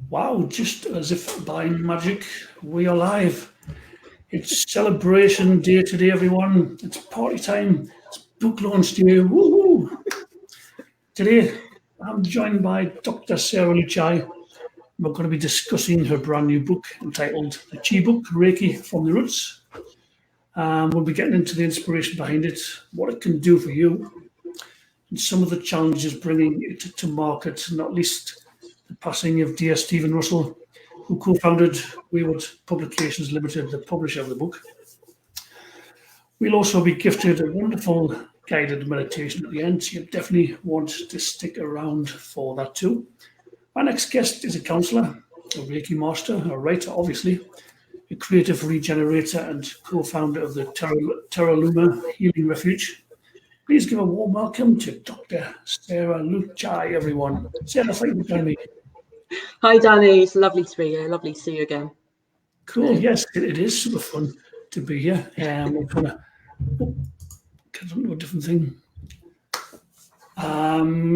Wow, just as if by magic, we are live. It's celebration day today, everyone. It's party time. It's book launch day. Woohoo! Today, I'm joined by Dr. Sarah Luczaj. We're going to be discussing her brand new book entitled The Chi Book, Reiki From The Roots. We'll be getting into the inspiration behind it, what it can do for you, and some of the challenges bringing it to market, not least the passing of dear Stephen Russell, who co-founded Wayward Publications Limited, the publisher of the book. We'll also be gifted a wonderful guided meditation at the end, so you definitely want to stick around for that too. My next guest is a counsellor, a Reiki master, a writer, obviously, a creative regenerator and co-founder of the Terra Luma Healing Refuge. Please give a warm welcome to Dr. Sarah Luczaj, everyone. Sarah, thank you for joining me. Hi, Danny. It's lovely to be here. Lovely to see you again. Cool. Yes, it is super fun to be here. We're going to get onto a different thing.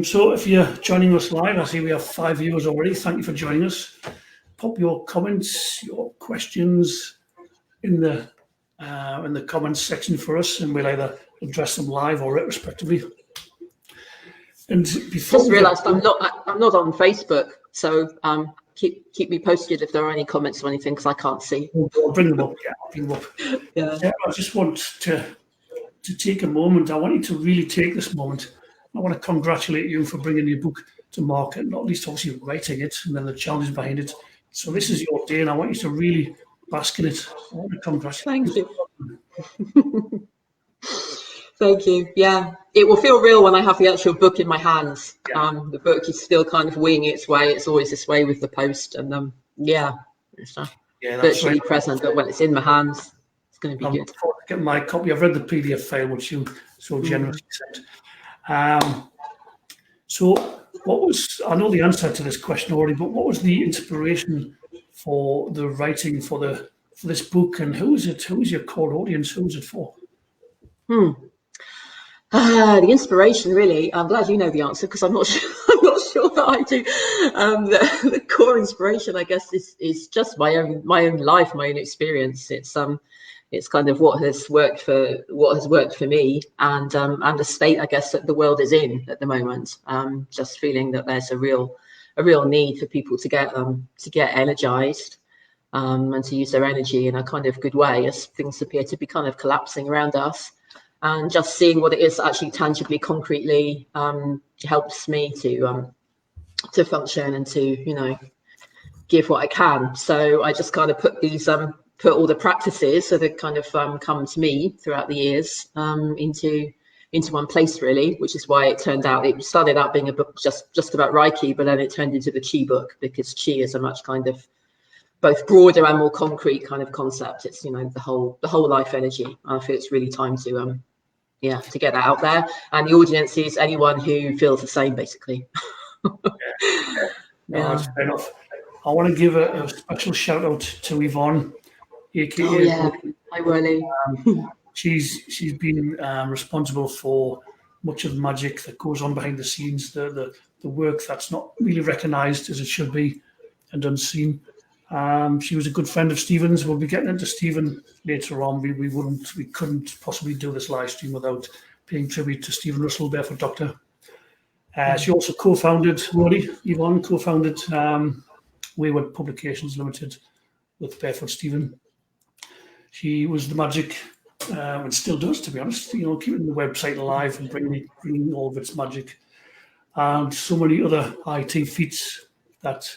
So if you're joining us live, I see we have 5 viewers already. Thank you for joining us. Pop your comments, your questions in the comments section for us, and we'll either address them live or retrospectively. And before just realised I'm not on Facebook, so keep me posted if there are any comments or anything, because I can't see. I'll bring them up. Yeah, I'll bring them up. Yeah. I just want to take a moment. I want you to really take this moment. I want to congratulate you for bringing your book to market, not least obviously writing it and then the challenges behind it. So this is your day, and I want you to really bask in it. I want to congratulate you. Thank you. Thank you. Yeah, it will feel real when I have the actual book in my hands. Yeah. The book is still kind of winging its way. It's always this way with the post, and it's virtually present. But when it's in my hands, it's going to be good. I'll get my copy. I've read the PDF file which you so generously sent. So, what was? I know the answer to this question already, but what was the inspiration for the writing for this book, and who is it? Who is your core audience? Who is it for? The inspiration, really. I'm glad you know the answer, because I'm not sure. I'm not sure that I do. The core inspiration, I guess, is just my own life, my own experience. It's kind of what has worked for me, and the state, I guess, that the world is in at the moment. Just feeling that there's a real need for people to get energized, and to use their energy in a kind of good way, as things appear to be kind of collapsing around us. And just seeing what it is actually tangibly, concretely, helps me to function and to give what I can. So I just kind of put all the practices that have kind of come to me throughout the years into one place, really, which is why it started out being a book just about Reiki, but then it turned into the Chi book, because Chi is a much kind of both broader and more concrete kind of concept. It's the whole life energy. I feel it's really time to get that out there, and the audience is anyone who feels the same, basically. That's fair enough. I want to give a special shout out to Yvonne, aka Hi, Willie. She's been responsible for much of the magic that goes on behind the scenes, the work that's not really recognised as it should be and unseen. She was a good friend of Stephen's. We'll be getting into Stephen later on. We couldn't possibly do this live stream without paying tribute to Stephen Russell, Barefoot Doctor. She also Yvonne co-founded Wayward Publications Limited with Barefoot Stephen. She was the magic, and still does, to be honest, keeping the website alive and bringing all of its magic, and so many other IT feats that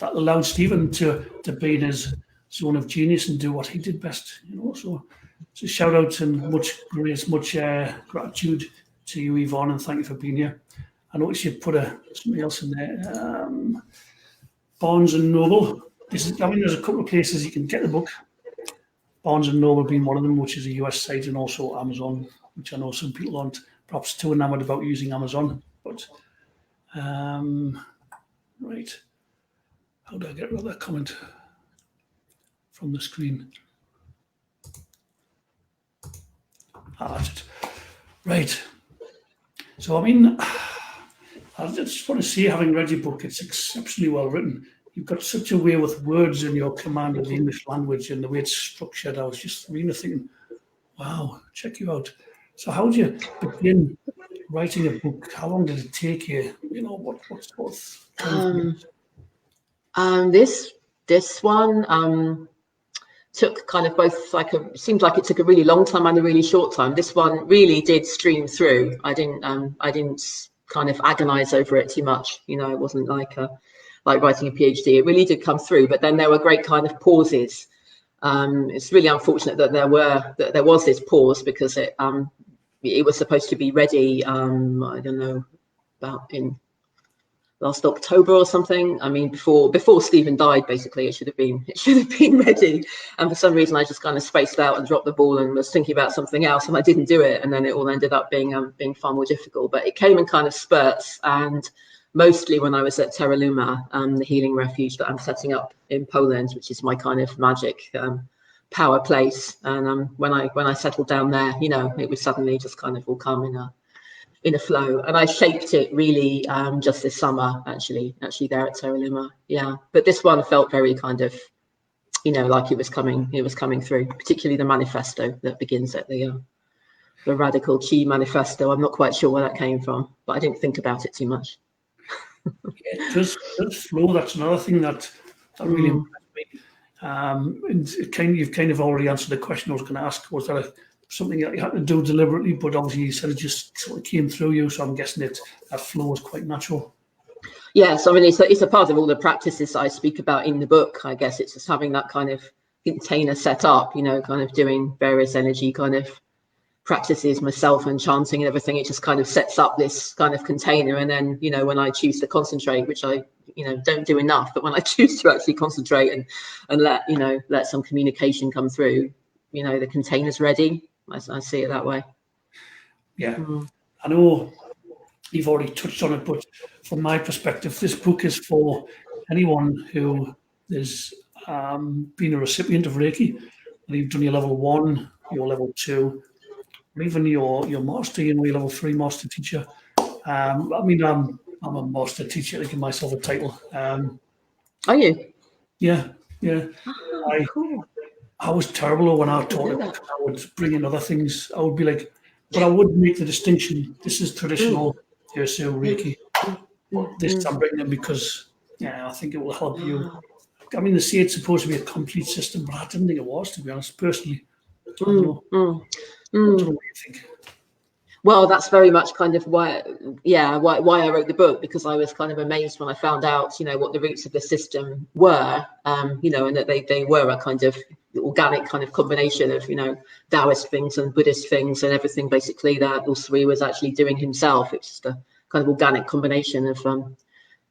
allowed Stephen to be in his zone of genius and do what he did best. So it's a shout out and much grace, much gratitude to you, Yvonne, and thank you for being here. I noticed you put something else in there. Barnes and Noble. There's a couple of places you can get the book. Barnes and Noble being one of them, which is a US site, and also Amazon, which I know some people aren't perhaps too enamored about using Amazon. But right. How do I get rid of that comment from the screen? That's it. Right. So, I just want to say, having read your book, it's exceptionally well written. You've got such a way with words in your command of the English language and the way it's structured. I was just really thinking, wow, check you out. So how did you begin writing a book? How long did it take you? You know, what sort of This one took kind of both, seemed like it took a really long time and a really short time. This one really did stream through. I didn't kind of agonize over it too much. You know, it wasn't like writing a PhD. It really did come through, but then there were great kind of pauses. It's really unfortunate that there was this pause, because it was supposed to be ready. I don't know, about in last October or something. I mean, before Stephen died, basically, it should have been ready. And for some reason, I just kind of spaced out and dropped the ball and was thinking about something else, and I didn't do it. And then it all ended up being far more difficult. But it came in kind of spurts, and mostly when I was at Teraluma, the healing refuge that I'm setting up in Poland, which is my kind of magic power place. And when I settled down there, you know, it was suddenly just kind of all come in a flow, and I shaped it really just this summer, actually there at Teraluma. Yeah, but this one felt very kind of, you know, like it was coming through, particularly the manifesto that begins at the Radical Chi Manifesto. I'm not quite sure where that came from, but I didn't think about it too much. It does flow. That's another thing that really impressed me. And you've kind of already answered the question I was going to ask. Was that something that you had to do deliberately, but obviously you said it just sort of came through you, so I'm guessing that flow was quite natural. Yes, I mean, it's a part of all the practices I speak about in the book. I guess it's just having that kind of container set up, you know, kind of doing various energy kind of practices myself and chanting and everything. It just kind of sets up this kind of container, and then, you know, when I choose to concentrate, which I, you know, don't do enough, but when I choose to actually concentrate and let some communication come through, you know, the container's ready. I see it that way. Yeah, I know you've already touched on it, but from my perspective, this book is for anyone who is been a recipient of Reiki, and you've done your level 1, your level 2, or even your master, you know, your level 3 master teacher. I mean, I'm a master teacher to give myself a title. Are you? Yeah. Oh, cool. I was terrible when I taught it. I would bring in other things. I would be like, but I would make the distinction. This is traditional Teosu Reiki. But this I'm bringing in because, yeah, I think it will help you. I mean, they say it's supposed to be a complete system, but I didn't think it was, to be honest. Personally, I don't know. I don't know what you think. Well, that's very much kind of why I wrote the book, because I was kind of amazed when I found out, you know, what the roots of the system were, you know, and that they were a kind of organic kind of combination of, you know, Taoist things and Buddhist things and everything basically that Usui was actually doing himself. It's just a kind of organic combination of,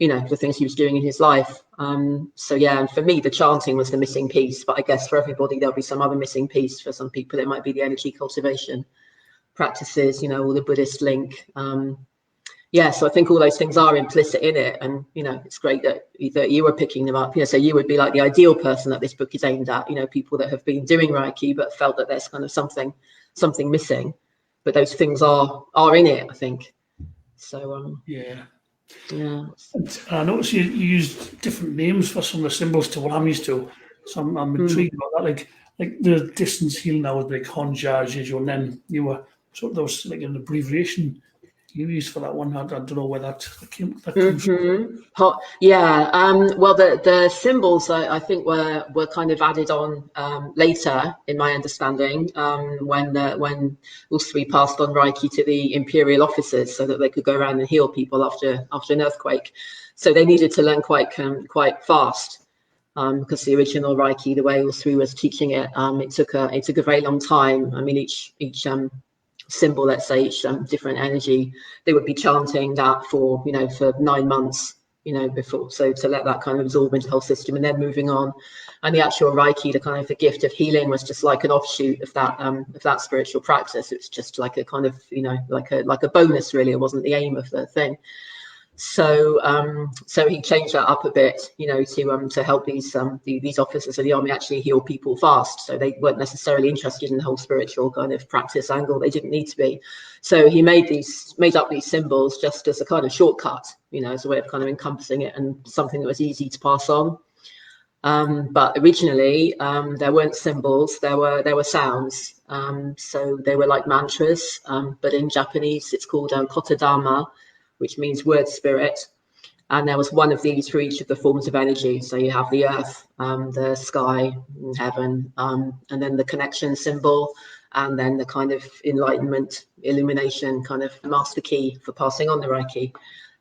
you know, the things he was doing in his life. So yeah, and for me, the chanting was the missing piece, but I guess for everybody, there'll be some other missing piece. For some people, it might be the energy cultivation practices, you know, or the Buddhist link. So I think all those things are implicit in it, and, you know, it's great that you were picking them up. You know, so you would be like the ideal person that this book is aimed at, you know, people that have been doing Reiki but felt that there's kind of something missing, but those things are in it, I think. So yeah. And I noticed you used different names for some of the symbols to what I'm used to, so I'm intrigued about that. Like the distance healing now with like Honja, Jeju, and then you were sort of, there was like an abbreviation you used for that one. I don't know where that came from. Well, the symbols I think were kind of added on later, in my understanding, when Usui passed on Reiki to the imperial officers so that they could go around and heal people after an earthquake. So they needed to learn quite fast. Because the original Reiki, the way Usui was teaching it, it took a very long time. I mean, each symbol, let's say, each different energy, they would be chanting that for 9 months, you know, before, so to let that kind of absorb into the whole system, and then moving on. And the actual Reiki, the gift of healing, was just like an offshoot of that spiritual practice. It's just like a kind of, you know, like a bonus, really. It wasn't the aim of the thing. So so he changed that up a bit, you know, to help these officers of the army actually heal people fast. So they weren't necessarily interested in the whole spiritual kind of practice angle. They didn't need to be. So he made up these symbols just as a kind of shortcut, you know, as a way of kind of encompassing it and something that was easy to pass on. But originally there weren't symbols, there were sounds. So they were like mantras, but in Japanese it's called kotodama, which means word spirit. And there was one of these for each of the forms of energy. So you have the earth, the sky, heaven, and then the connection symbol, and then the kind of enlightenment, illumination kind of master key for passing on the Reiki.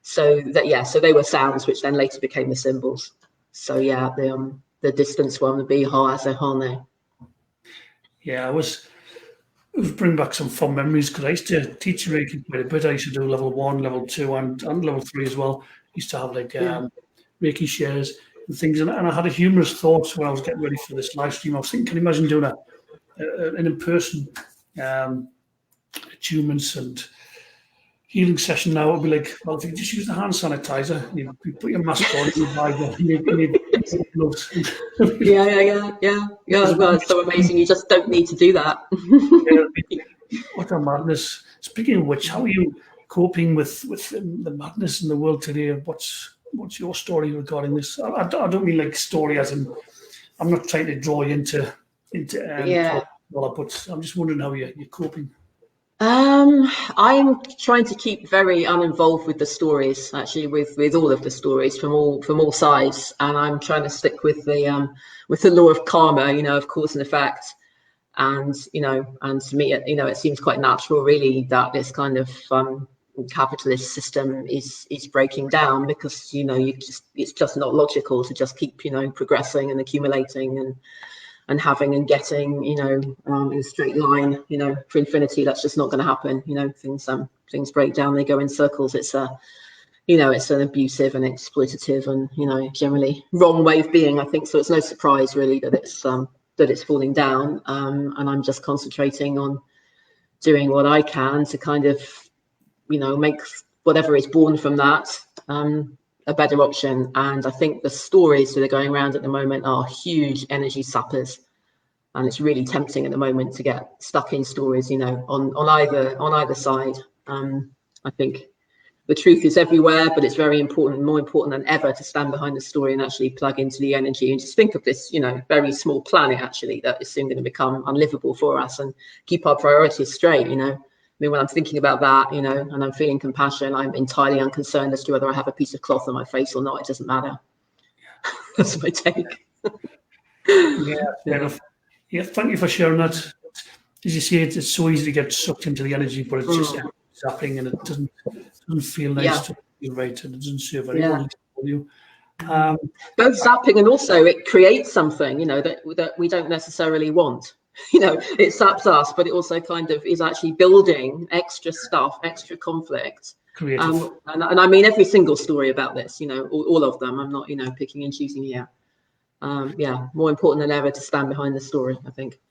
So so they were sounds, which then later became the symbols. So yeah, the distance one would be ha as a hane. Yeah, it was bring back some fun memories because I used to teach Reiki quite a bit. I used to do level 1, level 2, and level 3 as well. Used to have like Reiki shares and things, and I had a humorous thought when I was getting ready for this live stream. I was thinking, can you imagine doing an in-person attunements and healing session now? It would be like, well, if you just use the hand sanitizer, you put your mask on, you buy gloves. Well, it's so amazing. You just don't need to do that. What a madness. Speaking of which, how are you coping with the madness in the world today? What's your story regarding this? I don't mean like story as in, I'm not trying to draw you into but I'm just wondering how you're coping. I'm trying to keep very uninvolved with the stories, actually, with all of the stories from all sides, and I'm trying to stick with the law of karma, you know, of cause and effect. And you know, and to me, you know, it seems quite natural, really, that this kind of capitalist system is breaking down, because you know, it's just not logical to just keep, you know, progressing and accumulating and having and getting, you know, in a straight line, you know, for infinity. That's just not going to happen. You know, things break down, they go in circles. It's it's an abusive and exploitative and, you know, generally wrong way of being, I think. So it's no surprise really that it's falling down. And I'm just concentrating on doing what I can to kind of, you know, make whatever is born from that a better option. And I think the stories that are going around at the moment are huge energy sappers, and it's really tempting at the moment to get stuck in stories, you know, on either side. I think the truth is everywhere, but it's very important, more important than ever, to stand behind the story and actually plug into the energy and just think of this, you know, very small planet actually that is soon going to become unlivable for us, and keep our priorities straight, you know. I mean, when I'm thinking about that, you know, and I'm feeling compassion, I'm entirely unconcerned as to whether I have a piece of cloth on my face or not. It doesn't matter. That's my take. Yeah, fair enough. Yeah, thank you for sharing that. As you say, it's so easy to get sucked into the energy, but it's just zapping, and it doesn't feel nice to feel right, and it doesn't serve anyone for you. Both zapping and also it creates something, you know, that we don't necessarily want. You know, it saps us, but it also kind of is actually building extra stuff, extra conflict. And I mean every single story about this, you know, all of them. I'm not, you know, picking and choosing here. More important than ever to stand behind the story, I think.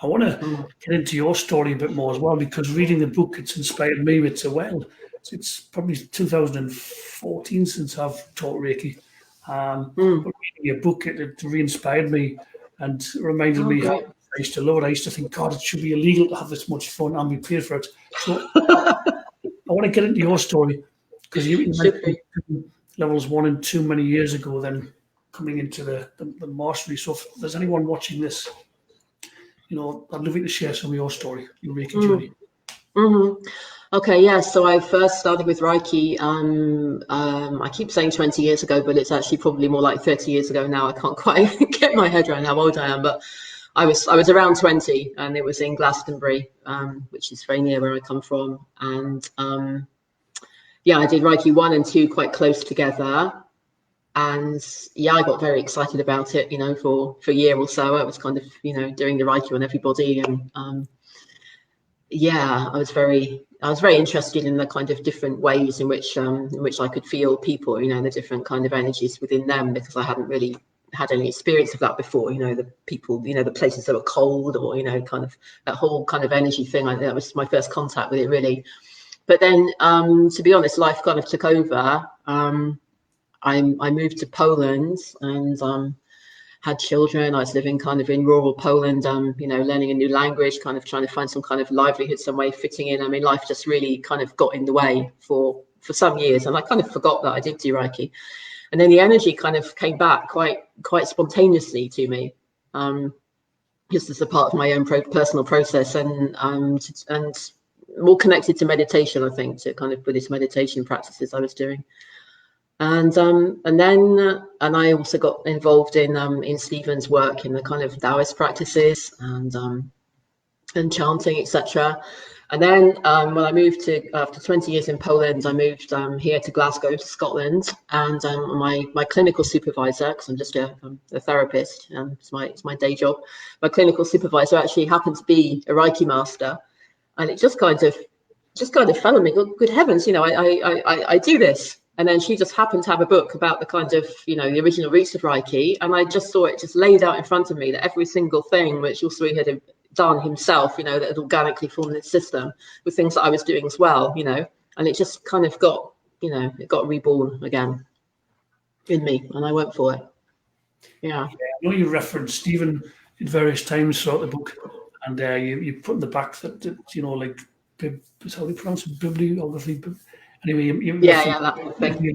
I want to get into your story a bit more as well, because reading the book, it's inspired me. It's probably 2014 since I've taught Reiki. But reading your book, it re-inspired me and reminded me how I used to love it. I used to think, God, it should be illegal to have this much fun and be paid for it. So I want to get into your story, because you mentioned levels 1 and 2 many years ago, then coming into the mastery. So if there's anyone watching this, you know, I'd love you to share some of your story, your Reiki journey. Okay, yeah. So I first started with Reiki. I keep saying 20 years ago, but it's actually probably more like 30 years ago now. I can't quite get my head around how old I am, but I was around 20, and it was in Glastonbury, which is very near where I come from. And I did Reiki 1 and 2 quite close together. And I got very excited about it, you know, for a year or so. I was kind of, you know, doing the Reiki on everybody, and I was very interested in the kind of different ways in which I could feel people, you know, the different kind of energies within them, because I hadn't really had any experience of that before, you know, the people, you know, the places that were cold, or, you know, kind of that whole kind of energy thing. That was my first contact with it, really. But then, to be honest, life kind of took over. I moved to Poland and had children. I was living kind of in rural Poland, you know, learning a new language, kind of trying to find some kind of livelihood, some way of fitting in. I mean, life just really kind of got in the way for some years, and I kind of forgot that I did do Reiki. And then the energy kind of came back quite spontaneously to me. Just as a part of my own personal process, and more connected to meditation, I think, to kind of Buddhist meditation practices I was doing. And then I also got involved in Stephen's work in the kind of Taoist practices and chanting, etc. And then when I moved to, after 20 years in Poland, I moved here to Glasgow, to Scotland, and my clinical supervisor, because I'm just a therapist, it's my day job. My clinical supervisor actually happened to be a Reiki master, and it just kind of fell on me. Good heavens, you know, I do this. And then she just happened to have a book about the kind of, you know, the original roots of Reiki, and I just saw it just laid out in front of me, that every single thing which Usui had done himself, you know, that had organically formed this system, with things that I was doing as well, you know, and it just kind of got, you know, it got reborn again in me, and I went for it. Yeah. I know you referenced Stephen at various times throughout the book, and you put in the back that you know, like, how do you pronounce it? Bibliography. Anyway, you that thing.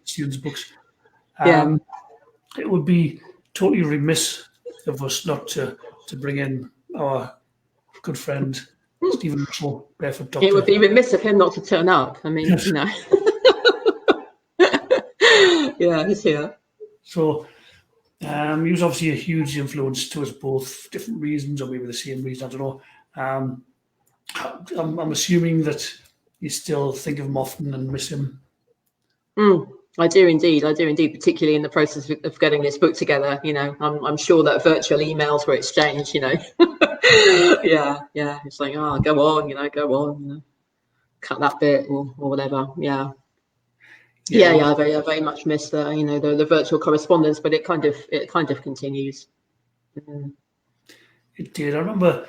students' books. Yeah. It would be totally remiss of us not to bring in our good friend Stephen Russell, Barefoot Doctor. It would be remiss of him not to turn up. I mean, you know. Yeah, he's here. So he was obviously a huge influence to us both, different reasons, or maybe the same reason, I don't know. I'm assuming that you still think of him often and miss him. I do indeed, particularly in the process of getting this book together. You know, I'm sure that virtual emails were exchanged, you know. yeah, it's like, oh, go on, you know, cut that bit or whatever. Yeah, I very much miss the, you know, the virtual correspondence, but it kind of continues. It did. I remember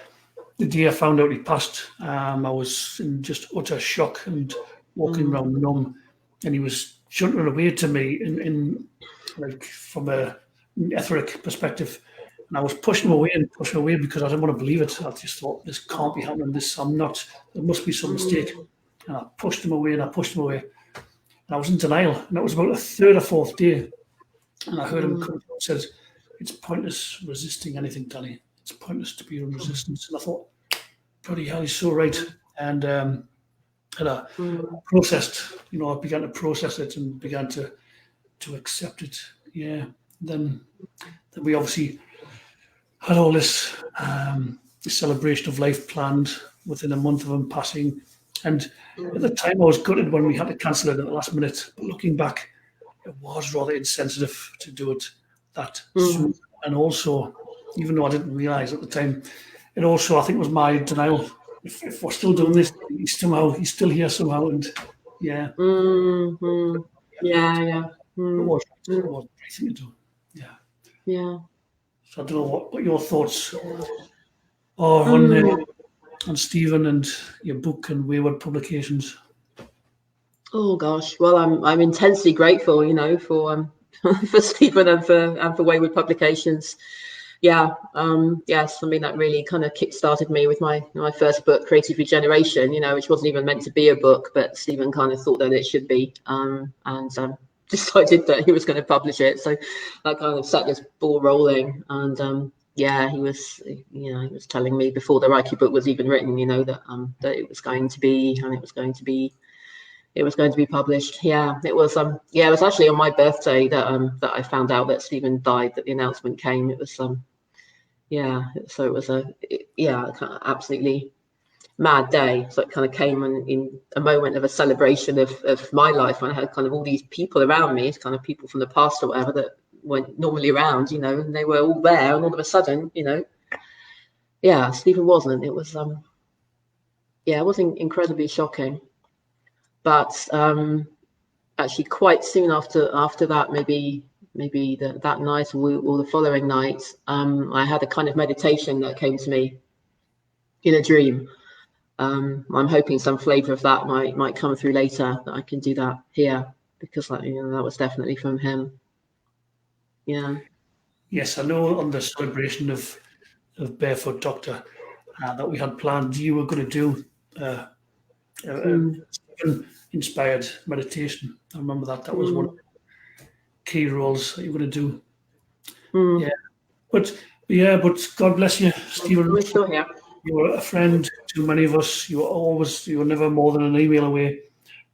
the day I found out he passed, I was in just utter shock and walking around numb, and he was shunting away to me in like from an etheric perspective, and I was pushing him away because I didn't want to believe it. I just thought, this can't be happening. There must be some mistake. And I pushed him away, and I was in denial. And that was about the third or fourth day, and I heard him come and said, "It's pointless resisting anything, Danny. It's pointless to be in resistance." And I thought, bloody hell, he's so right. And I processed, you know, I began to process it and began to accept it. Yeah. Then we obviously had all this celebration of life planned within a month of him passing. And at the time I was gutted when we had to cancel it at the last minute. But looking back, it was rather insensitive to do it that soon. And also, even though I didn't realise at the time, it also, I think, was my denial. If we're still doing this, he's still here somehow. And yeah. Yeah. It was the right thing to do. Yeah. So I don't know what your thoughts are on Stephen and your book and Wayward Publications. Oh gosh, well, I'm intensely grateful, you know, for Stephen and for Wayward Publications. Yeah, yes, I mean, that really kind of kick-started me with my first book, Creative Regeneration, you know, which wasn't even meant to be a book, but Stephen kind of thought that it should be, and decided that he was going to publish it. So that kind of set this ball rolling. And yeah, he was telling me before the Reiki book was even written, you know, that it was going to be, and it was going to be published. Yeah, it was actually on my birthday that I found out that Stephen died, that the announcement came. It was so it was a kind of absolutely mad day. So it kind of came in a moment of a celebration of my life, when I had kind of all these people around me, kind of people from the past or whatever that weren't normally around, you know, and they were all there, and all of a sudden, you know, yeah, Stephen wasn't. It was it was incredibly shocking. But actually, quite soon after that, maybe that night or the following night, I had a kind of meditation that came to me in a dream, I'm hoping some flavour of that might come through later, that I can do that here, because that was definitely from him. Yeah. Yes, I know on the celebration of Barefoot Doctor that we had planned, you were going to do inspired meditation. I remember that was one of the key roles that you were going to do. Yeah, but God bless you, Stephen. We're still here. You were a friend to many of us. You were never more than an email away,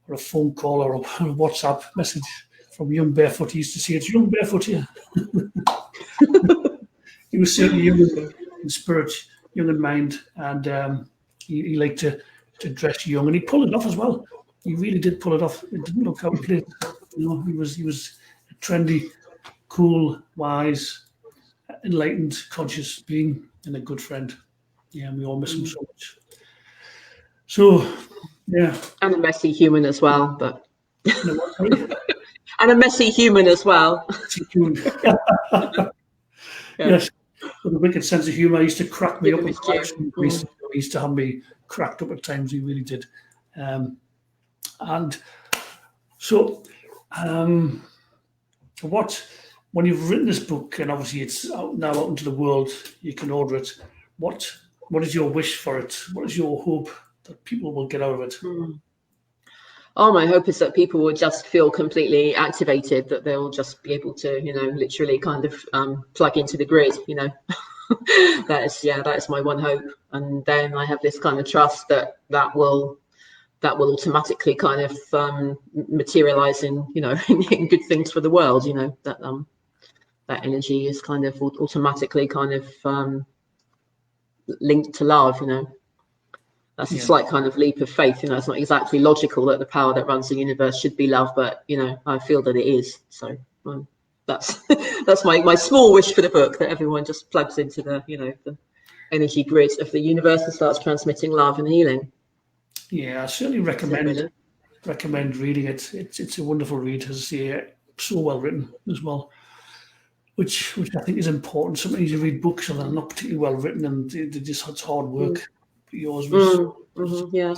or a phone call, or a WhatsApp message from Young Barefoot. He used to say, "It's Young Barefoot here." He was certainly young in spirit, young in mind, and he liked to dress young, and he pulled it off as well. He really did pull it off. It didn't look out of place. He was a trendy, cool, wise, enlightened, conscious being, and a good friend. Yeah, and we all miss him so much. So, yeah. And a messy human as well, but and a messy human as well. Yes, with a wicked sense of humour. He used to crack me up. He used to have me cracked up at times. He really did. And so, when you've written this book, and obviously it's now out into the world, you can order it. What is your wish for it? What is your hope that people will get out of it? Oh, my hope is that people will just feel completely activated, that they'll just be able to, literally kind of plug into the grid, that is my one hope. And then I have this kind of trust that will automatically kind of materialize in, in good things for the world, that energy is kind of automatically kind of linked to love, That's a slight kind of leap of faith, It's not exactly logical that the power that runs the universe should be love, but I feel that it is. So that's my small wish for the book, that everyone just plugs into the the energy grid of the universe and starts transmitting love and healing. Yeah, I certainly recommend reading it. It's a wonderful read, as I say, so well written as well. Which I think is important. Sometimes you read books and they're not particularly well written, and it's hard work. But yours was yeah.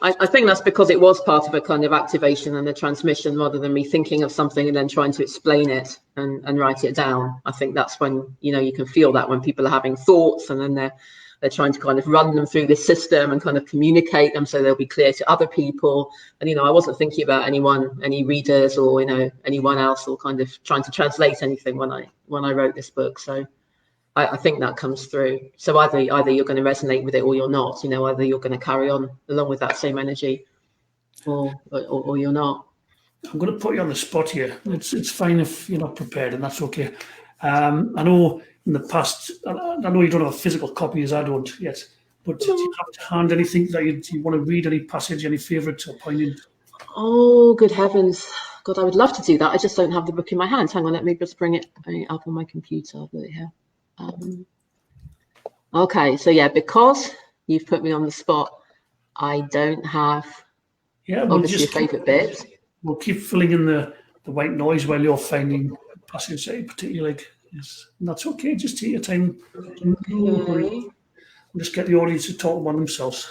I think that's because it was part of a kind of activation and a transmission, rather than me thinking of something and then trying to explain it and write it down. I think that's when you can feel that when people are having thoughts and then they're trying to kind of run them through this system and kind of communicate them so they'll be clear to other people. And, I wasn't thinking about any readers or, anyone else, or kind of trying to translate anything when I wrote this book. So I think that comes through. So either you're going to resonate with it or you're not, either you're going to carry on along with that same energy or you're not. I'm going to put you on the spot here. It's fine if you're not prepared, and that's okay. I know in the past, I know you don't have a physical copy, as I don't yet, but do you have to hand anything that you want to read, any passage, any favourites or poignant? Oh, good heavens. God, I would love to do that. I just don't have the book in my hand. Hang on, let me just bring it up on my computer. I've got it here. Okay, so yeah, because you've put me on the spot, I don't have obviously a favourite bit. We'll keep filling in the white noise while you're finding a passage that you particularly like. Yes, and that's okay. Just take your time. We'll just get the audience to talk among themselves.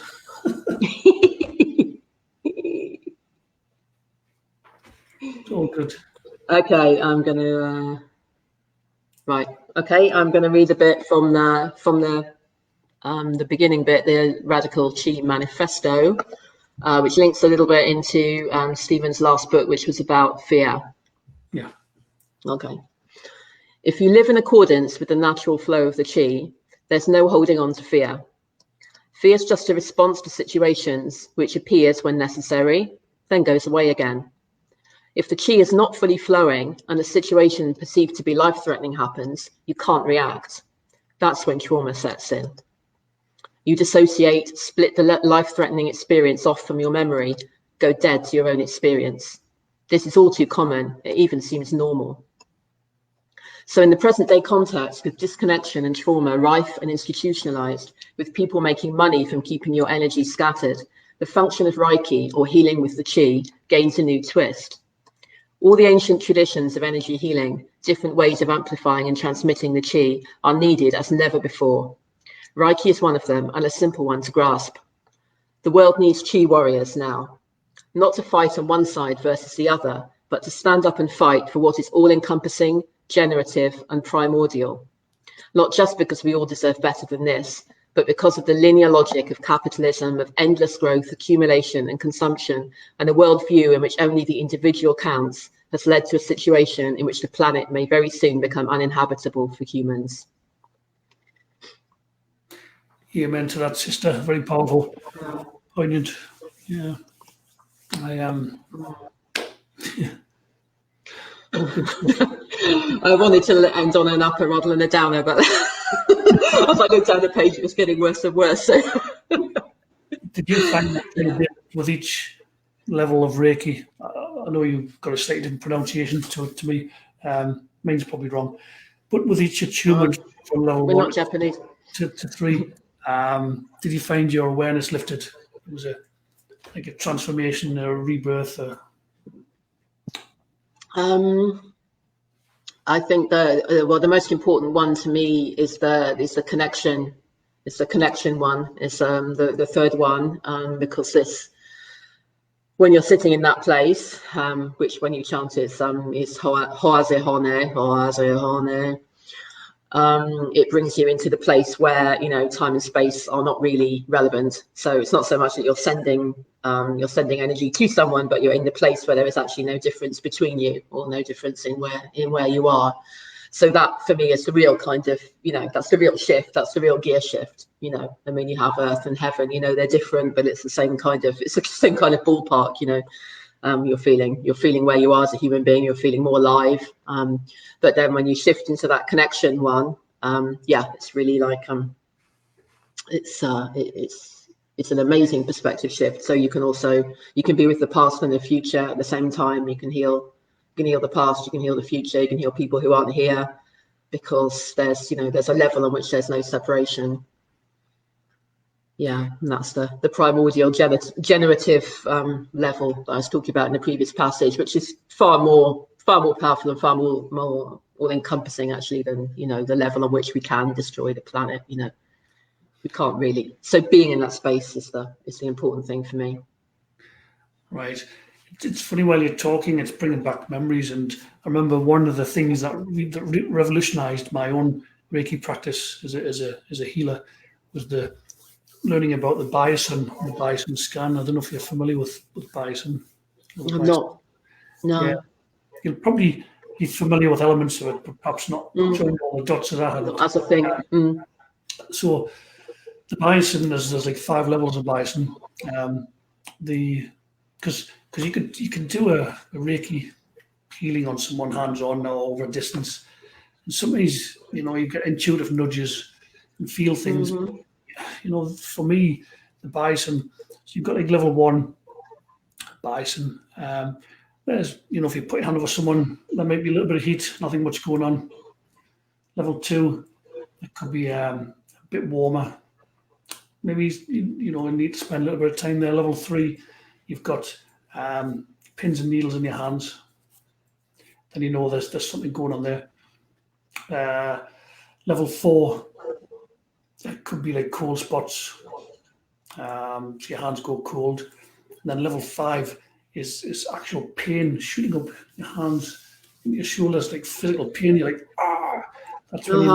It's all good. Okay, I'm gonna I'm gonna read a bit from the beginning bit, the Radical Chi Manifesto, which links a little bit into Stephen's last book, which was about fear. Yeah. Okay. If you live in accordance with the natural flow of the chi, there's no holding on to fear. Fear is just a response to situations which appears when necessary, then goes away again. If the chi is not fully flowing and a situation perceived to be life-threatening happens, you can't react. That's when trauma sets in. You dissociate, split the life-threatening experience off from your memory, go dead to your own experience. This is all too common. It even seems normal. So in the present day context, with disconnection and trauma rife and institutionalized, with people making money from keeping your energy scattered, the function of Reiki, or healing with the chi, gains a new twist. All the ancient traditions of energy healing, different ways of amplifying and transmitting the chi, are needed as never before. Reiki is one of them, and a simple one to grasp. The world needs chi warriors now, not to fight on one side versus the other, but to stand up and fight for what is all-encompassing, generative, and primordial. Not just because we all deserve better than this, but because of the linear logic of capitalism, of endless growth, accumulation, and consumption, and a worldview in which only the individual counts, has led to a situation in which the planet may very soon become uninhabitable for humans. Amen to that, sister. Very powerful, poignant. Yeah, I am. Yeah. I wanted to end on an upper rather than a downer, but as I looked down the page, it was getting worse and worse. So. Did you find that with each level of Reiki? I know you've got a slightly different pronunciation to me. Mine's probably wrong. But with each attunement from level we're 1 not Japanese. to 3, did you find your awareness lifted? It was a transformation, a rebirth. I think the most important one to me is the connection. It's the connection one. It's the third one, because when you're sitting in that place, which when you chant is hoaze hone, it brings you into the place where time and space are not really relevant. So it's not so much that you're sending energy to someone, but you're in the place where there is actually no difference between you, or no difference in where you are. So that for me is the real kind of, that's the real shift. That's the real gear shift. I mean, you have earth and heaven, they're different, but it's the same kind of ballpark. You're feeling where you are as a human being. You're feeling more alive. But then when you shift into that connection one, it's really like it's an amazing perspective shift. So you can be with the past and the future at the same time. You can heal the past, you can heal the future, you can heal people who aren't here, because there's a level on which there's no separation. Yeah, and that's the primordial generative level that I was talking about in the previous passage, which is far more powerful and far more all-encompassing actually than the level on which we can destroy the planet. We can't really. So being in that space is the important thing for me. Right. It's funny, while you're talking, it's bringing back memories. And I remember one of the things that revolutionized my own Reiki practice as a healer was the learning about the bison scan. I don't know if you're familiar with bison. I'm not. No. Yeah. You'll probably be familiar with elements of it, but perhaps not showing all the dots of that. As a thing. So the bison, there's like 5 levels of bison. Because you can do a Reiki healing on someone hands-on or over a distance. And somebody's, you get intuitive nudges and feel things. For me, the bison, so you've got like level 1 bison. There's, if you put your hand over someone, there might be a little bit of heat, nothing much going on. Level 2, it could be a bit warmer. Maybe, you need to spend a little bit of time there. Level 3, you've got pins and needles in your hands. Then there's something going on there. Level 4, it could be like cold spots. So your hands go cold. And then level 5 is actual pain shooting up your hands, in your shoulders, like physical pain. You're like, that's when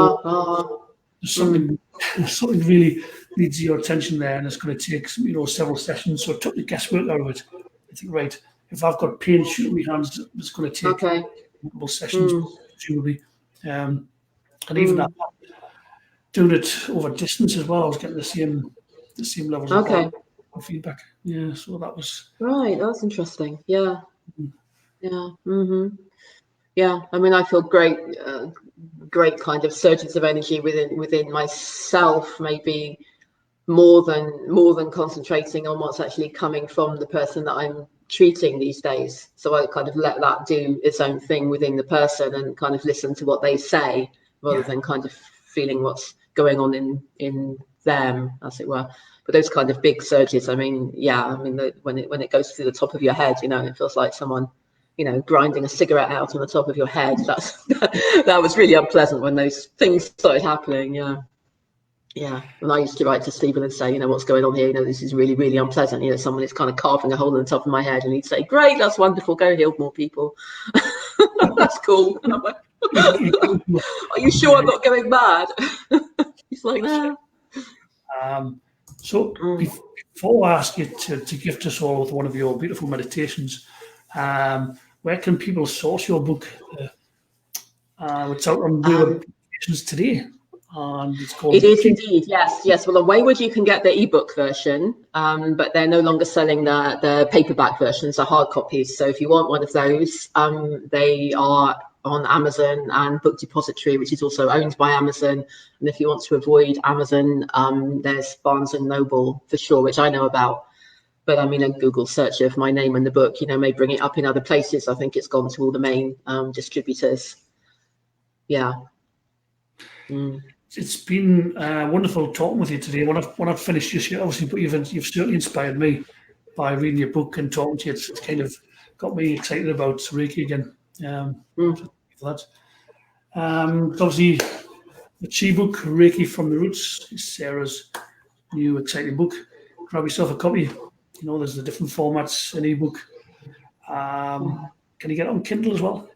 there's something really needs your attention there, and it's going to take several sessions. So it took the guesswork out of it. I think, right, if I've got pain shooting my hands, it's going to take multiple sessions, presumably. And even that, doing it over distance as well, I was getting the same levels of feedback. Yeah, so that was right. That's interesting. Yeah, yeah. Yeah, I mean, I feel great kind of surges of energy within myself, maybe more than concentrating on what's actually coming from the person that I'm treating these days. So I kind of let that do its own thing within the person and kind of listen to what they say rather than kind of feeling what's going on in them, as it were. But those kind of big surges, I mean, when it goes through the top of your head, it feels like someone, grinding a cigarette out on the top of your head. That was really unpleasant when those things started happening. Yeah. Yeah, and I used to write to Stephen and say, what's going on here? This is really, really unpleasant. Someone is kind of carving a hole in the top of my head, and he'd say, "Great, that's wonderful. Go heal more people." That's cool. And I'm like, "Are you sure I'm not going mad?" He's like, "No." So before I ask you to gift us all with one of your beautiful meditations, where can people source your book? It's out on Wayward Publications today, and it's called. It is indeed, yes. Well, on Wayward you can get the ebook version, but they're no longer selling the paperback versions, the hard copies. So if you want one of those, they are on Amazon and Book Depository, which is also owned by Amazon. And if you want to avoid Amazon, there's Barnes and Noble for sure, which I know about. But I mean, a Google search of my name and the book, may bring it up in other places. I think it's gone to all the main distributors. Yeah. It's been wonderful talking with you today. When I've finished this year, obviously, but you've certainly inspired me by reading your book and talking to you. It's kind of got me excited about Reiki again. For that. Obviously, the Chi book, Reiki From The Roots, is Sarah's new exciting book. Grab yourself a copy. There's the different formats, an ebook. Can you get it on Kindle as well?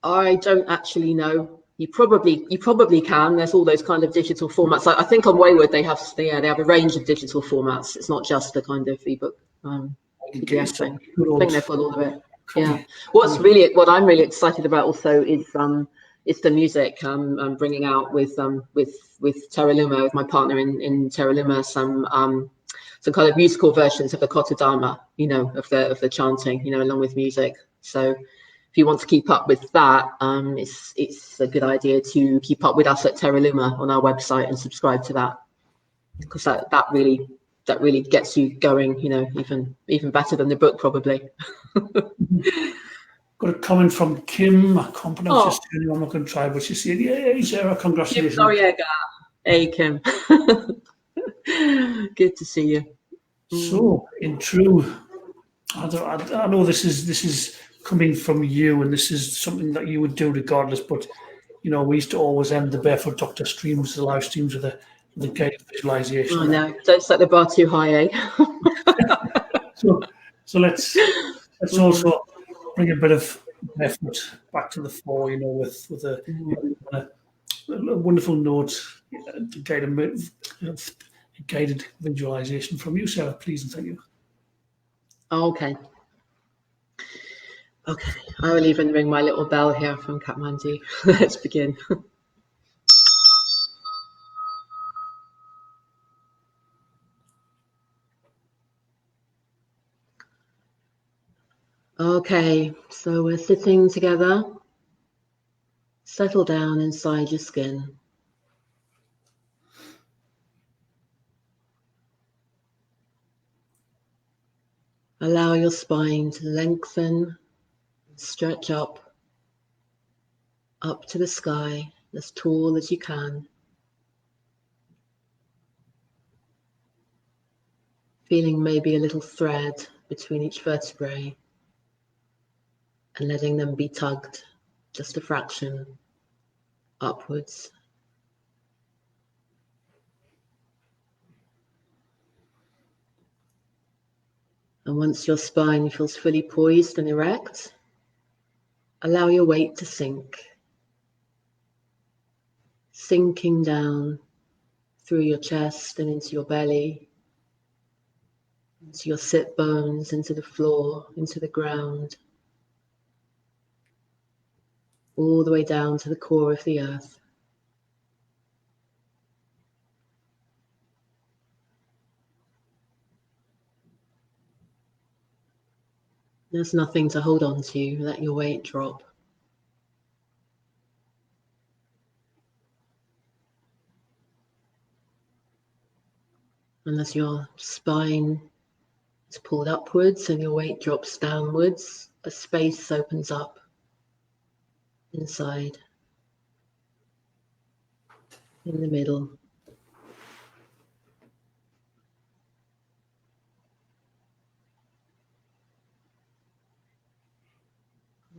I don't actually know. You probably can. There's all those kind of digital formats. I think on Wayward they have a range of digital formats. It's not just the kind of ebook PDF thing. I think they've got all of it. Yeah. What I'm really excited about also is the music I'm bringing out with Teraluma, with my partner in Teraluma, some kind of musical versions of the Kotodama, of the chanting, along with music. So if you want to keep up with that, it's a good idea to keep up with us at Teraluma on our website and subscribe to that, because that really gets you going, even better than the book probably. Got a comment from Kim. I can't pronounce this name. I'm not going to try, but she's saying, "Yay, Sarah, congratulations." Hey, Kim. Good to see you. So, in true, I know this is coming from you, and this is something that you would do regardless. But we used to always end the Barefoot Doctor streams, the live streams, with the guided visualization. I know. Don't set the bar too high, eh? So let's also bring a bit of barefoot back to the fore. With a wonderful note, guided visualization from you, Sarah, please, and thank you. Okay, I will even ring my little bell here from Kathmandu. Let's begin. Okay, so we're sitting together. Settle down inside your skin. Allow your spine to lengthen and stretch up to the sky, as tall as you can. Feeling maybe a little thread between each vertebrae and letting them be tugged just a fraction upwards. And once your spine feels fully poised and erect, allow your weight to sink, sinking down through your chest and into your belly, into your sit bones, into the floor, into the ground, all the way down to the core of the earth. There's nothing to hold on to. Let your weight drop. And as your spine is pulled upwards and your weight drops downwards, a space opens up inside, in the middle.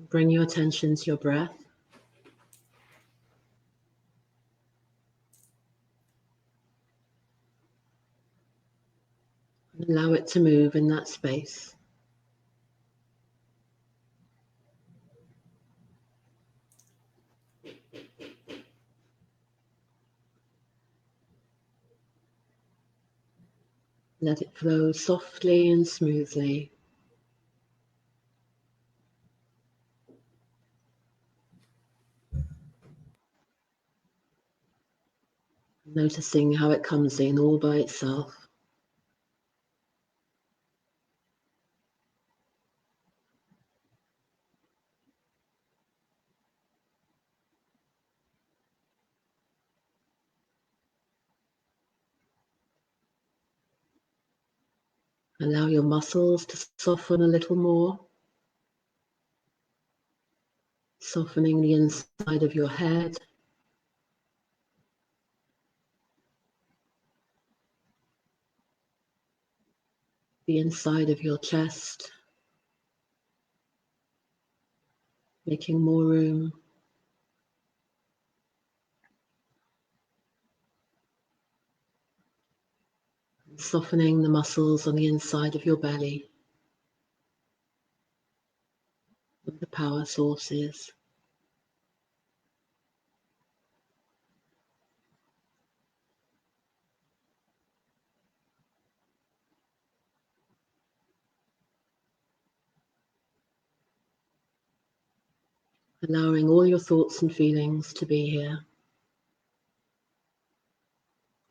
Bring your attention to your breath. Allow it to move in that space. Let it flow softly and smoothly. Noticing how it comes in all by itself. Allow your muscles to soften a little more, softening the inside of your head, the inside of your chest, making more room. Softening the muscles on the inside of your belly, where the power source is. Allowing all your thoughts and feelings to be here,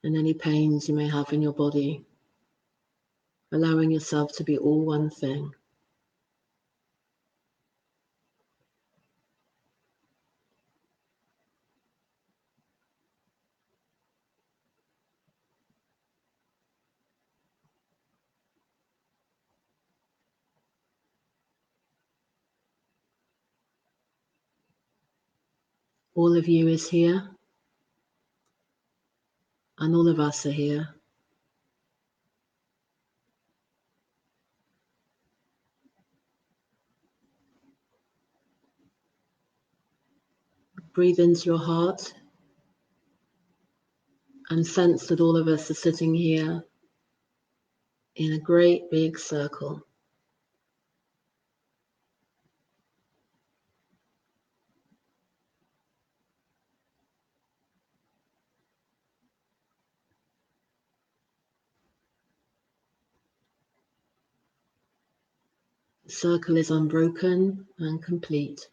and any pains you may have in your body, allowing yourself to be all one thing. All of you is here, and all of us are here. Breathe into your heart and sense that all of us are sitting here in a great big circle. The circle is unbroken and complete.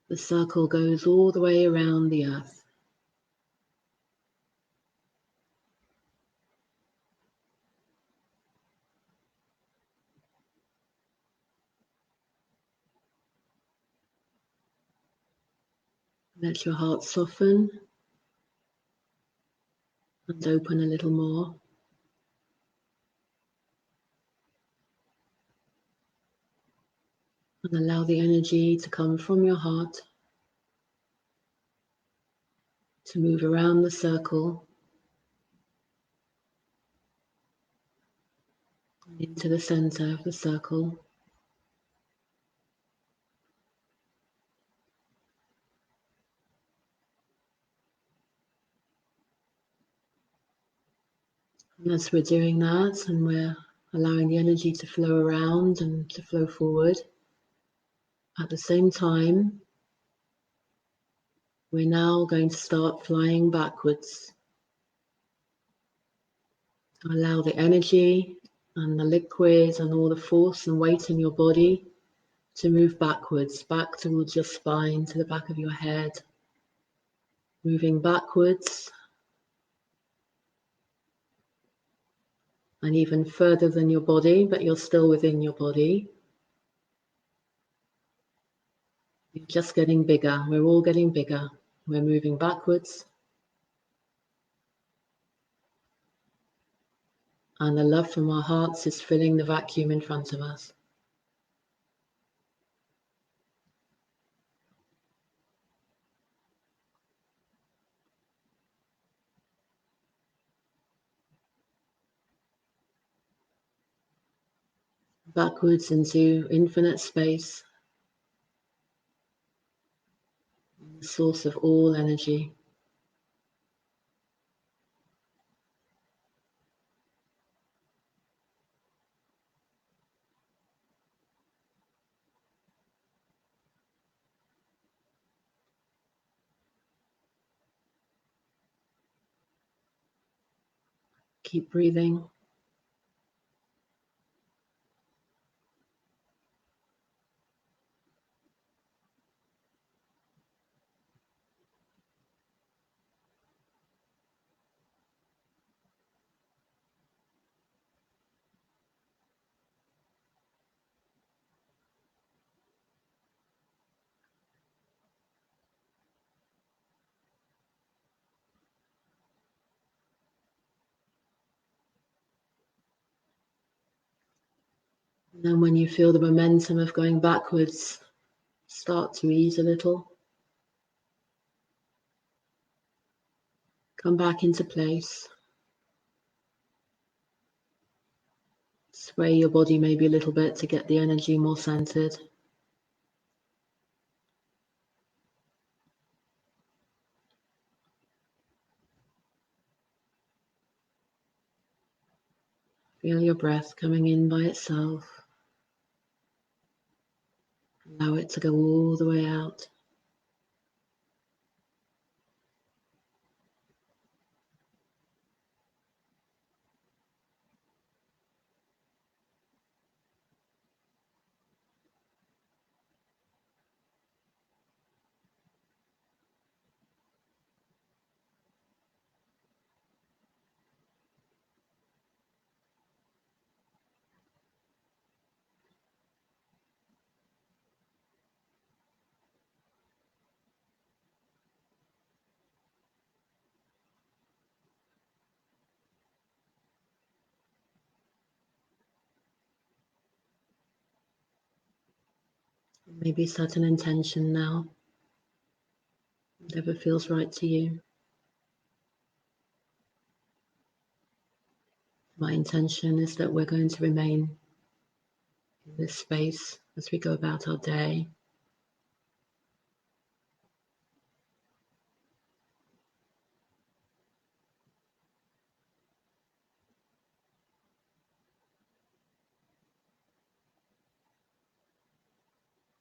The circle goes all the way around the earth. Let your heart soften and open a little more. And allow the energy to come from your heart to move around the circle and into the center of the circle. And as we're doing that and we're allowing the energy to flow around and to flow forward, at the same time, we're now going to start flying backwards. Allow the energy and the liquid and all the force and weight in your body to move backwards, back towards your spine, to the back of your head. Moving backwards and even further than your body, but you're still within your body. You're just getting bigger. We're all getting bigger. We're moving backwards. And the love from our hearts is filling the vacuum in front of us. backwards into infinite space, the source of all energy. Keep breathing. And then when you feel the momentum of going backwards start to ease a little, come back into place. Sway your body maybe a little bit to get the energy more centered. Feel your breath coming in by itself. Allow it to go all the way out. Maybe set an intention now, whatever feels right to you. My intention is that we're going to remain in this space as we go about our day.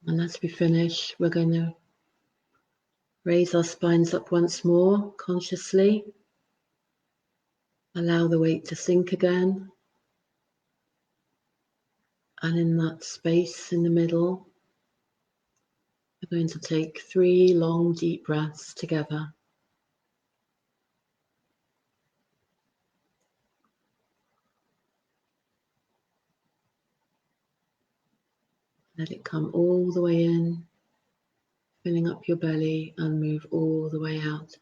And as we finish, we're going to raise our spines up once more consciously. Allow the weight to sink again. And in that space in the middle, we're going to take 3 long, deep breaths together. Let it come all the way in, filling up your belly, and move all the way out.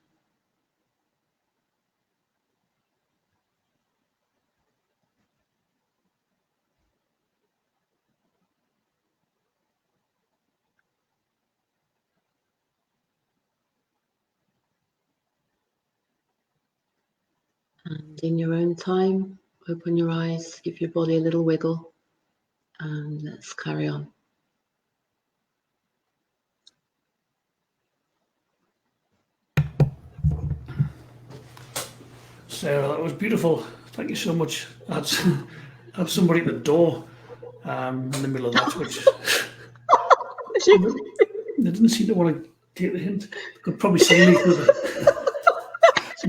And in your own time, open your eyes, give your body a little wiggle, and let's carry on. Sarah, that was beautiful. Thank you so much. I had somebody at the door in the middle of that, which they didn't seem to want to take the hint. They could probably see me.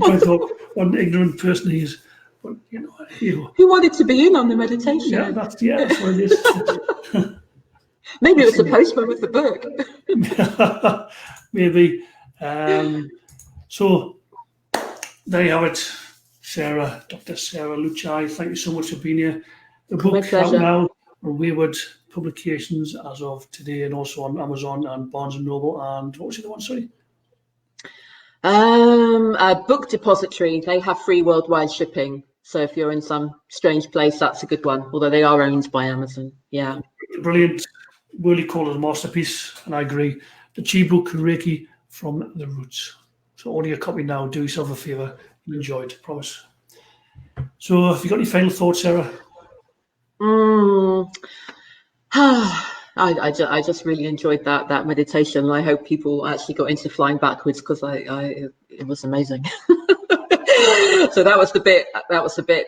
I thought, what an ignorant person he is. But, Who wanted to be in on the meditation? Yeah, that's what it is. Maybe it was the postman with the book. Maybe. So, there you have it, Sarah, Dr. Sarah Luczaj. Thank you so much for being here. The book out now on Wayward Publications as of today, and also on Amazon and Barnes & Noble. And what was the other one, sorry? A book depository. They have free worldwide shipping. So if you're in some strange place, that's a good one. Although they are owned by Amazon. Yeah. Brilliant. Really call it a masterpiece, and I agree. The Chi book, Reiki From The Roots. So order your copy now. Do yourself a favour. You enjoy it, promise. So have you got any final thoughts, Sarah? I just really enjoyed that meditation. I hope people actually got into flying backwards, because it was amazing. So that was the bit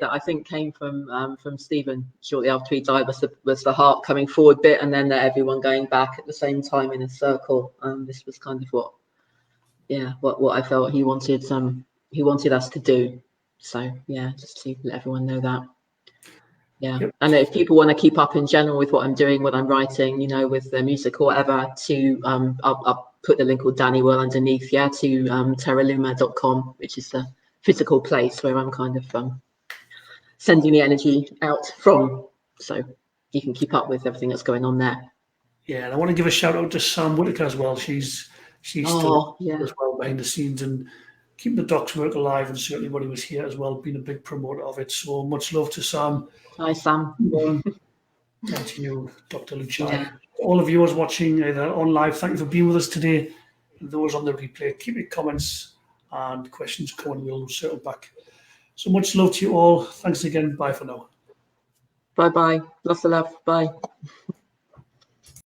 that I think came from Stephen shortly after he died, was the heart coming forward bit, and then everyone going back at the same time in a circle. This was kind of what I felt he wanted us to do. So yeah, just to let everyone know that. Yeah. Yep. And if people want to keep up in general with what I'm doing, what I'm writing, with the music or whatever, I'll put the link with Danny Will underneath, to terraluma.com, which is the physical place where I'm kind of sending the energy out from, so you can keep up with everything that's going on there. Yeah, and I want to give a shout out to Sam Whitaker as well. She's still as well behind the scenes and keeping the Doc's work alive, and certainly when he was here as well, being a big promoter of it. So much love to Sam. Hi, Sam. And to you, Dr. Luczaj. Yeah. All of you watching either on live, thank you for being with us today. And those on the replay, keep your comments and questions coming. We'll circle back. So much love to you all. Thanks again. Bye for now. Bye-bye. Lots of love. Bye.